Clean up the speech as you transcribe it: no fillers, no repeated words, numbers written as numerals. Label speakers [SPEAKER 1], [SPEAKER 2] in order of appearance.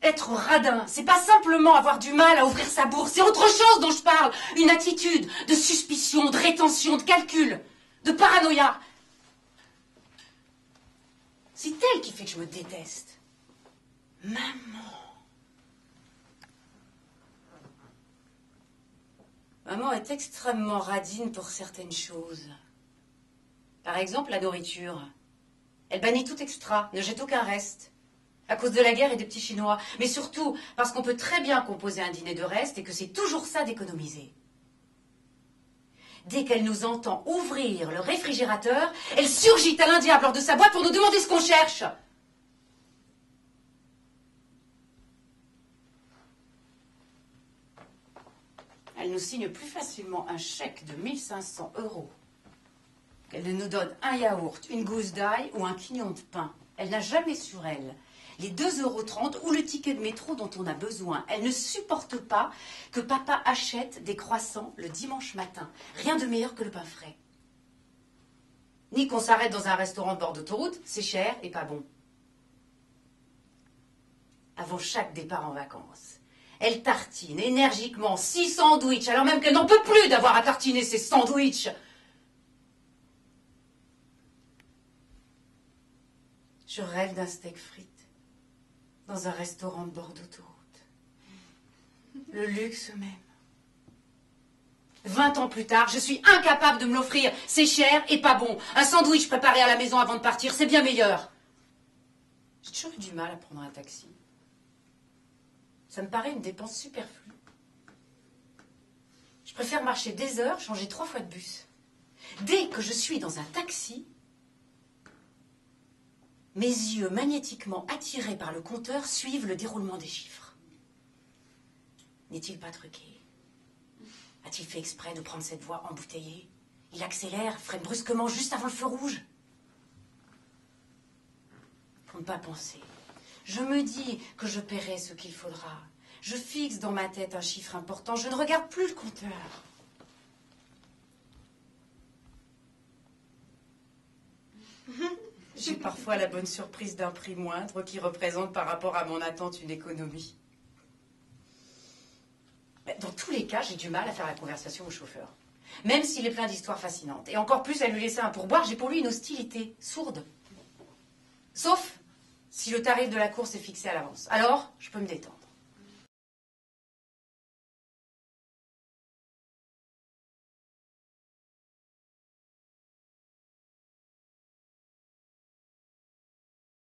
[SPEAKER 1] Être radin, c'est pas simplement avoir du mal à ouvrir sa bourse, c'est autre chose dont je parle. Une attitude de suspicion, de rétention, de calcul, de paranoïa. C'est elle qui fait que je me déteste. Maman. Maman est extrêmement radine pour certaines choses. Par exemple, la nourriture. Elle bannit tout extra, ne jette aucun reste. À cause de la guerre et des petits Chinois. Mais surtout parce qu'on peut très bien composer un dîner de reste et que c'est toujours ça d'économiser. Dès qu'elle nous entend ouvrir le réfrigérateur, elle surgit à l'indiable hors de sa boîte pour nous demander ce qu'on cherche. Elle nous signe plus facilement un chèque de 1 500 € qu'elle ne nous donne un yaourt, une gousse d'ail ou un quignon de pain. Elle n'a jamais sur elle les 2,30 € ou le ticket de métro dont on a besoin. Elle ne supporte pas que papa achète des croissants le dimanche matin. Rien de meilleur que le pain frais. Ni qu'on s'arrête dans un restaurant de bord d'autoroute, c'est cher et pas bon. Avant chaque départ en vacances, elle tartine énergiquement 6 sandwichs, alors même qu'elle n'en peut plus d'avoir à tartiner ses sandwichs. Je rêve d'un steak frites dans un restaurant de bord d'autoroute. Le luxe même. 20 ans plus tard, je suis incapable de me l'offrir. C'est cher et pas bon. Un sandwich préparé à la maison avant de partir, c'est bien meilleur. J'ai toujours eu du mal à prendre un taxi. Ça me paraît une dépense superflue. Je préfère marcher des heures, changer 3 fois de bus. Dès que je suis dans un taxi, mes yeux magnétiquement attirés par le compteur suivent le déroulement des chiffres. N'est-il pas truqué? A-t-il fait exprès de prendre cette voie embouteillée? Il accélère, freine brusquement juste avant le feu rouge. Pour ne pas penser, je me dis que je paierai ce qu'il faudra. Je fixe dans ma tête un chiffre important. Je ne regarde plus le compteur. J'ai parfois la bonne surprise d'un prix moindre qui représente par rapport à mon attente une économie. Dans tous les cas, j'ai du mal à faire la conversation au chauffeur. Même s'il est plein d'histoires fascinantes. Et encore plus à lui laisser un pourboire, j'ai pour lui une hostilité sourde. Sauf si le tarif de la course est fixé à l'avance. Alors, je peux me détendre.